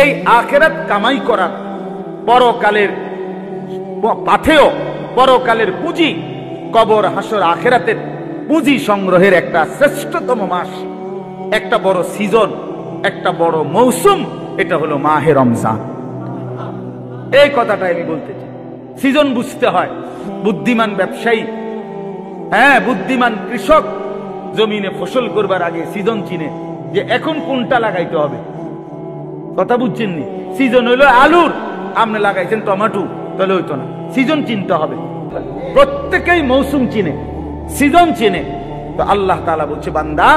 এই আখিরাত কামাই করার পরকালের পাথেয়, পরকালের পুঁজি, কবর হাসর আখিরাতের পুঁজি সংগ্রহের একটা শ্রেষ্ঠতম মাস, একটা বড় সিজন, একটা বড় মৌসুম, এটা হলো মাহে রমজান। এই কথাটা আমি বলতে চাই। সিজন বুঝতে হয়। বুদ্ধিমান ব্যবসায়ী, বুদ্ধিমান কৃষক জমিনে ফসল করবার আগে সিজন চিনে যে এখন কোনটা লাগাইতে হবে। কথা বুঝছেন নি? সিজন হইলো আলুর, আপনি লাগাইছেন টমেটো, তাহলে হইতো না। সিজন চিনতে হবে। প্রত্যেকেই মৌসুম চিনে, সিজন চিনে। তো আল্লাহ তাআলা বলছে, বান্দা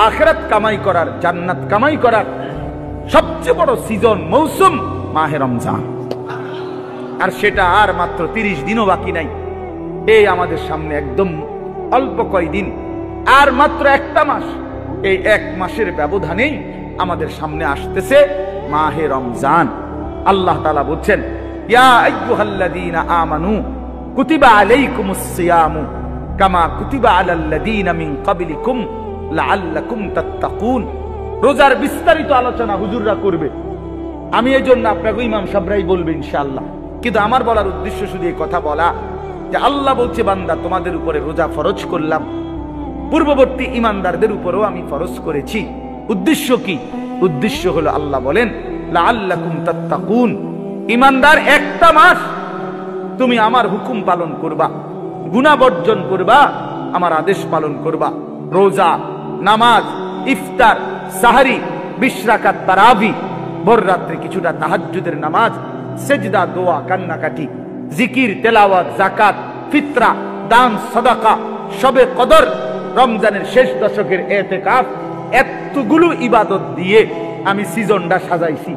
আখিরাত কামাই করার, জান্নাত কামাই করার সবচেয়ে বড় সিজন, মৌসুম মাহে রমজান। আর সেটা আর মাত্র 30 দিনও বাকি নাই। এই আমাদের সামনে একদম অল্প কয়দিন, আর মাত্র একটা মাস। এই এক মাসের ব্যবধানেই আমাদের সামনে আসতেছে মাহে রমজান। আল্লাহ তাআলা বলছেন, ইয়া আইয়ুহাল্লাযীনা আমানু কুতিবা আলাইকুমুস সিয়ামু কামা কুতিবা আলাল্লাযীনা মিন ক্বাবলিকুম লাআল্লাকুম তাত্তাকুন। রোজার বিস্তারিত আলোচনা হুজুররা করবে, আমি এই জন্য আপনাকে ইমাম সাহেবরাই বলবে ইনশাআল্লাহ। কিন্তু আমার বলার উদ্দেশ্য শুধু এই কথা বলা যে আল্লাহ বলছে, বান্দা তোমাদের উপরে রোজা ফরজ করলাম, পূর্ববর্তী ইমানদারদের উপরেও আমি ফরজ করেছি। উদ্দেশ্য কি? উদ্দেশ্য হলো আল্লাহ বলেন, লাআল্লাকুম তাত্তাকুন। ইমানদার একটা মাস তুমি আমার হুকুম পালন করবা, গুনাহ বর্জন করবা, আমার আদেশ পালন করবা। রোজা, নামাজ, ইফতার, সাহরি, 20 রাকাত তারাবি, ভোর রাত্রে কিছুটা তাহাজ্জুদের নামাজ, সেজদা, দোয়া, কান্নাকাটি, জিকির, তেলাওয়াত, যাকাত, ফিতরা, দান, সাদাকা, শবে কদর, রমজানের শেষ দশকের ইতিকাফ, এতগুলো ইবাদত দিয়ে আমি সিজনটা সাজাইছি,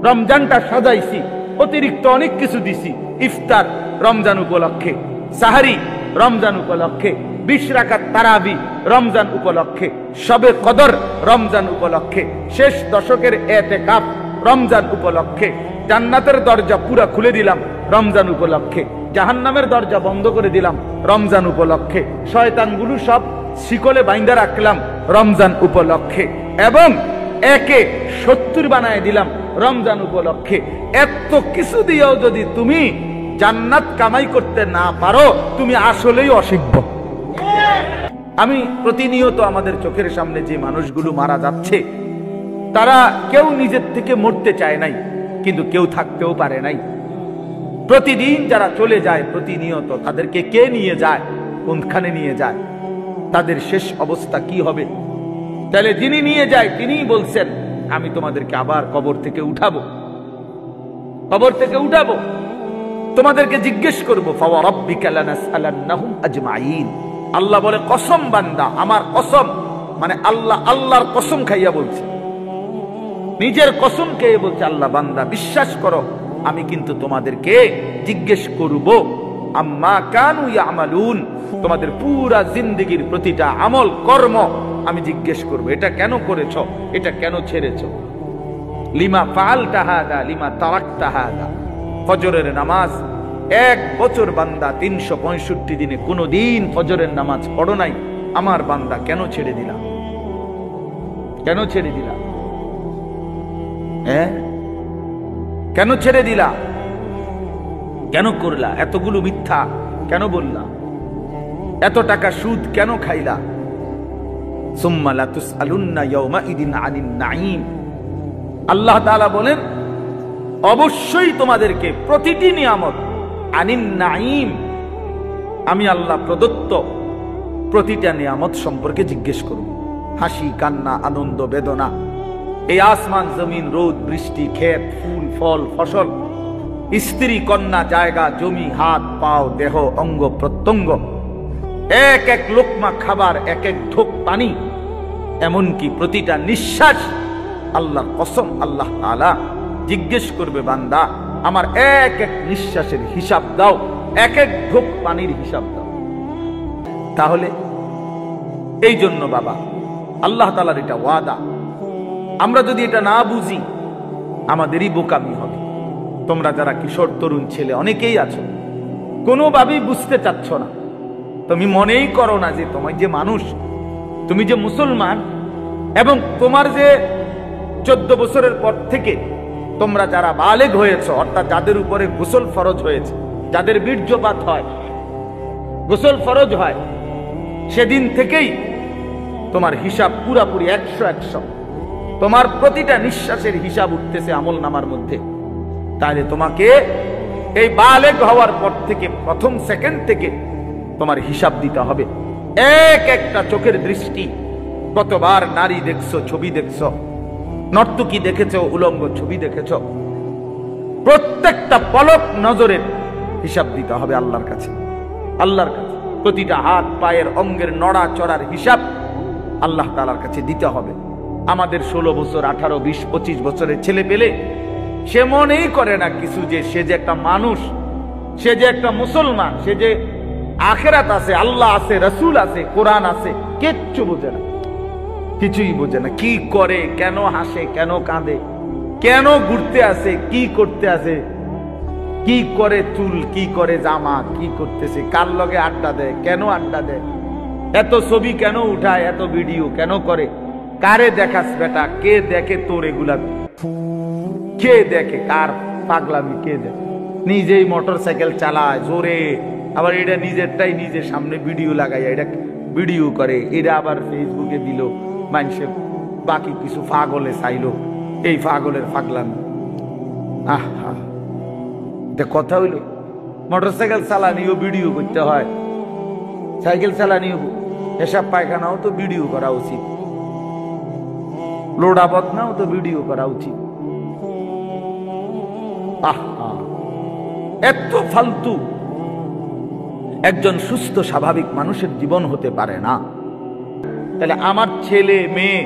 রমজানটা সাজাইছি। অতিরিক্ত অনেক কিছু দিছি। ইফতার রমজান উপলক্ষে, সাহারি রমজান উপলক্ষে, 20 রাকাত তারাবি রমজান উপলক্ষে, শবে কদর রমজান উপলক্ষে, শেষ দশকের ইতিকাফ রমজান উপলক্ষে। জান্নাতের দরজা পুরা খুলে দিলাম রমজান উপলক্ষে, জাহান্নামের দরজা বন্ধ করে দিলাম রমজান উপলক্ষে, শয়তানগুলো সব শিকলে বাইন্ধা রাখলাম রমজান উপলক্ষে, এবং একে 70 বানায় দিলাম রমজান উপলক্ষে। এত কিছু দিয়েও যদি তুমি জান্নাত কামাই করতে না পারো, তুমি আসলেই অসিদ্ধ। আমি প্রতিনিয়ত আমাদের চোখের সামনে যে মানুষগুলো মারা যাচ্ছে, তারা কেউ নিজের থেকে মরতে চায় নাই, কিন্তু কেউ থাকতেও পারে নাই। প্রতিদিন যারা চলে যায়, প্রতিনিয়ত তাদেরকে কে নিয়ে যায়, কোনখানে নিয়ে যায়, তাদের শেষ অবস্থা কি হবে? তাহলে যিনি নিয়ে যায় তিনিই বলছেন, আমি তোমাদেরকে আবার কবর থেকে উঠাবো, কবর থেকে উঠাবো, তোমাদেরকে জিজ্ঞেস করবো। ফাওয়ারাব্বিকা লানাসআলান্নাহুম আজমাইন। আল্লাহ বলে, কসম বান্দা, আমার কসম, মানে আল্লাহ আল্লাহর কসম খাইয়া বলছে, নিজের কসম খেয়ে বলছে, আল্লাহ বান্দা বিশ্বাস করো, আমি কিন্তু তোমাদেরকে জিজ্ঞেস করব আম্মা কানু ইয়ামালুন, তোমাদের পুরা জিন্দেগীর প্রতিটা আমল কর্ম আমি জিজ্ঞেস করব। এটা কেন করেছো, এটা কেন ছেড়েছো, লিমা ফাআলতা হাদা লিমা তারাকতা হাদা। ফজরের নামাজ 1 বছর বান্দা 365 দিনে কোনদিন ফজরের নামাজ পড়ো নাই, আমার বান্দা কেন ছেড়ে দিলা, কেন ছেড়ে দিলা, কেন ছেড়ে দিলা, কেন করলা, এতগুলো মিথ্যা কেন বললা, এত টাকা সুদ কেন খাইলা? সুম্মা লাতুসআলুন্না ইয়াওমাইদিন আনিন নাঈম। আল্লাহ তাআলা বলেন, অবশ্যই তোমাদেরকে প্রতিটি নিয়ামত, আনিন নাঈম, আমি আল্লাহ প্রদত্ত প্রতিটা নিয়ামত সম্পর্কে জিজ্ঞেস করব। হাসি, কান্না, আনন্দ, বেদনা, এই আসমান জমিন, রোদ বৃষ্টি, ক্ষেত, ফুল ফল, ফসল, স্ত্রী কন্যা, জায়গা জমি, হাত পাও, দেহ অঙ্গ প্রত্যঙ্গ, এক এক লোকমা খাবার, এক এক ঢোক পানি, এমনকি প্রতিটা নিঃশ্বাস, আল্লাহর কসম আল্লাহ তাআলা জিজ্ঞেস করবে, বান্দা আমার এক এক নিঃশ্বাসের হিসাব দাও, এক এক ঢোক পানির হিসাব দাও। তাহলে এই জন্য বাবা, আল্লাহ তাআলার এটা ওয়াদা। আমরা যদি এটা না বুঝি, আমাদেরই বোকামি হবে। তোমরা যারা কিশোর তরুণ ছেলে অনেকেই আছো, কোনোভাবেই বুঝতে চাচ্ছ না। তুমি মনেই করো না যে তোমার যে মানুষ, তুমি যে মুসলমান, এবং তোমার যে 14 বছরের পর থেকে তোমরা যারা বালেগ হয়েছ, অর্থাৎ যাদের উপরে গোসল ফরজ হয়েছে, যাদের বীর্যপাত হয়, গোসল ফরজ হয়, সেদিন থেকেই তোমার হিসাব পুরাপুরি 100 তোমার প্রতিটা নিঃশ্বাসের হিসাব উঠতেছে আমল নামার মধ্যে। তাহলে তোমাকে এই বালেগ হওয়ার পর থেকে প্রথম সেকেন্ড থেকে তোমার হিসাব দিতে হবে। এক একটা চোখের দৃষ্টি, কতবার নারী দেখছো, ছবি দেখছো, নর্তকী দেখেছো, উলঙ্গ ছবি দেখেছো, প্রত্যেকটা পলক নজরের হিসাব দিতে হবে আল্লাহর কাছে। আল্লাহর কাছে প্রতিটা হাত পায়ের অঙ্গের নড়া চড়ার হিসাব আল্লাহ তাআলার কাছে দিতে হবে। আমাদের 16 বছর, 18, 20, 25 বছরের ছেলে পেলে সে মনেই করে না কিছু, যে সে যে একটা মানুষ, সে যে একটা মুসলমান, সে যে আখিরাত আছে, আল্লাহ আছে, রাসূল আছে, কোরআন আছে, কিচ্ছু বোঝে না, কিছুই বোঝে না। কি করে, কেন হাসে, কেন কাঁদে, কেন ঘুরতে আসে, কি করতে আসে, কি করে চুল, কি করে জামা, কি করতেছে, কার লগে আড্ডা দেয়, কেন আড্ডা দেয়, এত ছবি কেন উঠায়, এত ভিডিও কেন করে, কারে দেখাস বেটা, কে দেখে তোর এগুলা, কে দেখে, কার পাগলামি কে দেখে, নিজেই মোটরসাইকেল চালায় জোরে, আবার এটা নিজেরটাই নিজের সামনে ভিডিও লাগাই, এটা ভিডিও করে, এটা আবার ফেসবুকে দিল, মানুষে বাকি কিছু পাগলে চাইলো, এই পাগলের পাগলামি। আহা, এটা কথা হইল? মোটরসাইকেল চালানিও ভিডিও করতে হয়, সাইকেল চালানিও, এসব পায়খানাও তো ভিডিও করা উচিত, লোডা বদনাও তো ভিডিও করা উচিত। আহা, এত ফালতু একজন সুস্থ স্বাভাবিক মানুষের জীবন হতে পারে না। তাহলে আমার ছেলে মেয়ে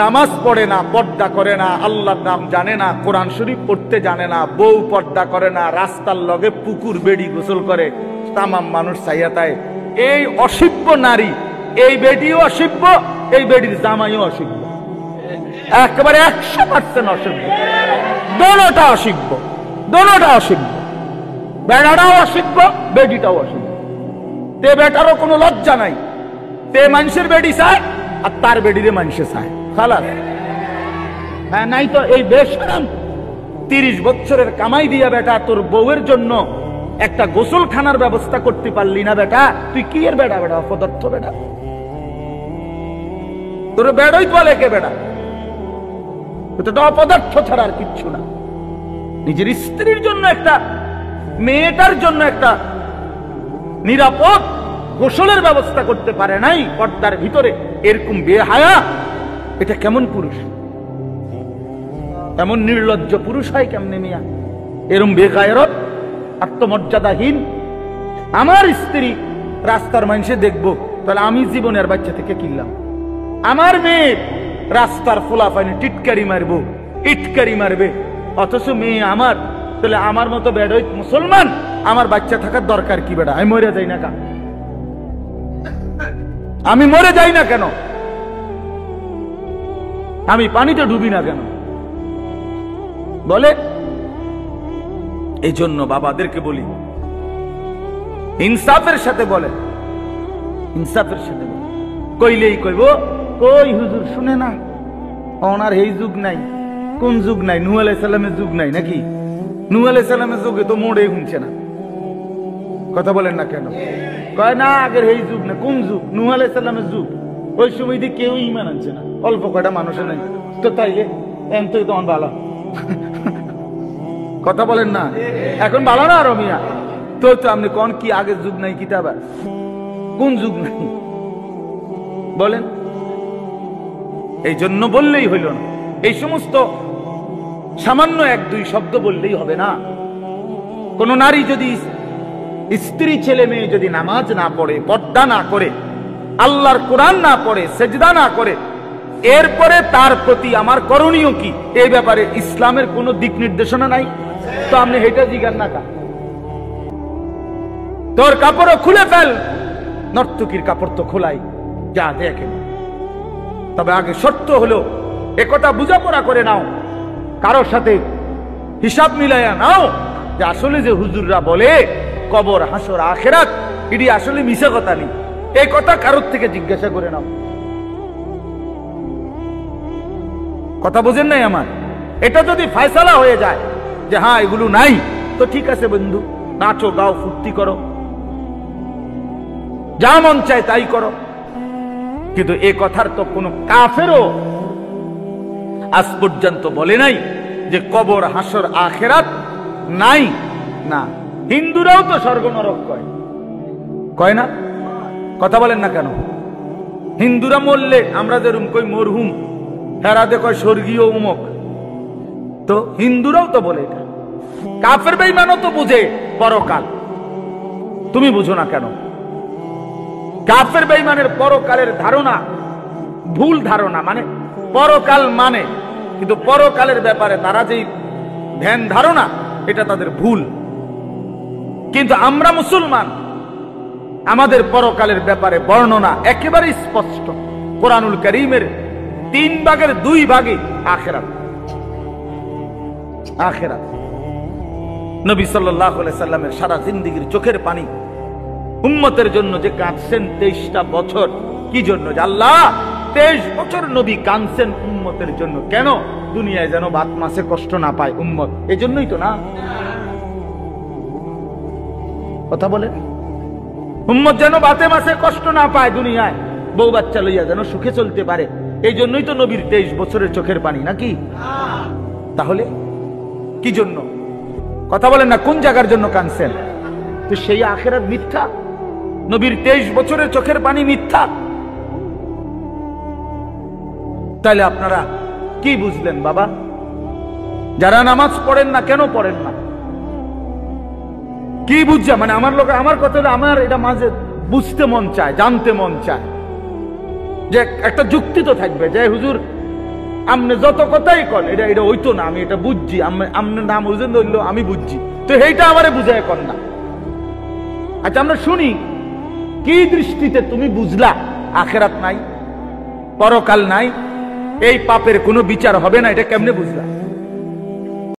নামাজ পড়ে না, পর্দা করে না, আল্লাহর নাম জানে না, কোরআন শরীফ পড়তে জানে না, বউ পর্দা করে না, রাস্তার লগে পুকুর বেড়ি গোসল করে, তামাম মানুষ চাইয়াতায়, এই অসভ্য নারী, এই বেডিও অসভ্য, এই বেডির জামাইও অসভ্য, একেবারে 100% অসভ্য, দোনোটা অসভ্য, দোনোটা অসভ্য, বেড়াটাও অসভ্য, বেডিটাও অসভ্য। তে বেটারও কোনো লজ্জা নাই, তে মানুষের বেডি চায় আর তার বেডিরে মানুষে চায়, খালাস। হ্যাঁ, নাই তো এই বেশরম 30 বছরের কামাই দিয়া বেটা তোর বউয়ের জন্য একটা গোসলখানার ব্যবস্থা করতে পারলি না বেটা, তুই কি এর বেটা? বেটা অপদার্থ বেটা, তোর বেড়ই বলে কে বেটা? এটা অপদার্থ ছাড়া আর কিচ্ছু না। নিজের স্ত্রীর জন্য একটা, মেয়েটার জন্য একটা নিরাপদ গোসলের ব্যবস্থা করতে পারে নাই পর্দার ভিতরে, এরকম বেহায়া, এটা কেমন পুরুষ? এমন নির্লজ্জ পুরুষ হয় কেমনে মিয়া? এরম বেগায়রত, আত্মমর্যাদাহীন। আমার স্ত্রী রাস্তার মানুষে দেখবো, তাহলে আমি জীবনের বাচ্চা থেকে কিনলাম। আমার মেয়ে রাস্তার ফোলা পাইনি টিটকারি মারবো, ইটকারি মারবে, অথচ মেয়ে আমার, তাহলে আমার মতো বেড়ই মুসলমান আমার বাচ্চা থাকার দরকার কি বেড়া? আমি মরে যাই না কেন? আমি মরে যাই না কেন? আমি পানিতে ডুবি না কেন? বলে। এই জন্য বাবাদেরকে বলি, ইনসাফের সাথে বলে, ইনসাফের সাথে বলে। কইলেই কইব কই হুজুর শুনে না, ওনার এই যুগ নাই। কোন যুগ নাই? নূহ আলাইহিস সালামের যুগ নাই নাকি? নূহ আলাইহিস সালামের যুগে তো মোড়ে শুনছে না, কথা বলেন না কেন? কয় না আগের এই যুগ না। কোন যুগ? নূহ আলাইহিস সালামের যুগ। ওই সময় দিয়ে কেউ ঈমান আনছে না, অল্প কয়টা মানুষের নাই তো, তাইলে এম তো তখন ভালো, কথা বলেন না? এখন ভালো না আরো মিয়া? তো তো আপনি কোন কি আগের যুগ নাই? কিতাব কোন যুগ নাই বলেন? এই জন্য বললেই হইল না, এই সমস্ত সামান্য 1-2 শব্দ বললেই হবে না। কোন নারী যদি, স্ত্রী ছেলে মেয়ে যদি নামাজ না পড়ে, পর্দা না করে, আল্লাহর কোরআন না পড়ে, সেজদা না করে, এরপরে তার প্রতি আমার করণীয় কি, এই ব্যাপারে ইসলামের কোন দিক নির্দেশনা নাই। তো আপনি হেটা জিগান না কা? তোর কাপড়ও খুলে ফেল, নর্তকীর কাপড় তো খোলাই, যা দেখেন। তবে আগে শর্ত হলো একথা বুঝাপড়া করে নাও, কারোর সাথে হিসাব মিলাইয়া নাও যে আসলে যে হুজুররা বলে কবর, হাসর, আখিরাত, এটি আসলে মিছা কথা নেই। এই কথা কারোর থেকে জিজ্ঞাসা করে নাও। কথা বুঝেন নাই আমার? এটা যদি ফয়সালা হয়ে যায় যে হ্যাঁ এগুলো নাই, তো ঠিক আছে বন্ধু, নাচো গাও ফুর্তি করো, যা মন চায় তাই করো। কিন্তু এ কথার তো কোনো কাফেরও আজ পর্যন্ত বলে নাই যে কবর হাসর আখেরাত নাই। না, হিন্দুরাও তো স্বর্গ নরক কয়, কয় না? কথা বলেন না কেন? হিন্দুরা মরলে আমরা যেরকম কই মরহুম, হেরাতে কয় স্বর্গীয় উমক। তো হিন্দুরাও তো বলে এটা। কাফের বেঈমানও তো বুঝে পরকাল, তুমি বুঝো না কেন? কাফের বেঈমানের পরকালের ধারণা ভুল ধারণা, মানে পরকাল মানে, কিন্তু পরকালের ব্যাপারে তারা যেই ধ্যান ধারণা এটা তাদের ভুল। কিন্তু আমরা মুসলমান, আমাদের পরকালের ব্যাপারে বর্ণনা একেবারে স্পষ্ট। কোরআনুল কারীমের 3 ভাগের 2 ভাগে আখিরাত। আখিরাত নবী সাল্লাল্লাহু আলাইহি সাল্লামের সারা জিন্দেগীর চোখের পানি উম্মতের জন্য যে কাঁদছেন 23টা বছর, কি জন্য? যে আল্লাহ 23 বছর নবী কাঁদছেন উম্মতের জন্য। কেন? দুনিয়ায় যেন ভাত মাছে কষ্ট না পায় উম্মত, এজন্যই তো না? কথা বলেন, উম্মত যেন ভাতে মাছে কষ্ট না পায়, দুনিয়ায় বউ বাচ্চা লইয়া যেন সুখে চলতে পারে, এই জন্যই তো নবীর 23 বছরের চোখের পানি, নাকি? তাহলে কি জন্য? কথা বলেন না, কোন জায়গার জন্য কাঁদছেন? তো সেই আখিরাত মিথ্যা, নবীর 23 বছরের চোখের পানি মিথ্যা। তাহলে আপনারা কি বুঝলেন বাবা? যারা নামাজ পড়েন না, কেন পড়েন না? কি বুঝছে? মানে আমার লোক, আমার কথা হলো, আমার এটা মাঝে বুঝতে মন চায়, জানতে মন চায়, যে একটা যুক্তি তো থাকবে যে হুজুর আপনি যত কথাই কন এটা এটা হইতো না, আমি এটা বুঝছি, আপনার নাম বুঝেন ধরলো আমি বুঝছি, তো এইটা আমারে বুঝায় কর না। আচ্ছা আমরা শুনি, কি দৃষ্টিতে তুমি বুঝলা আখিরাত নাই, পরকাল নাই, এই পাপের কোনো বিচার হবে না, এটা কেমনে বুঝলা?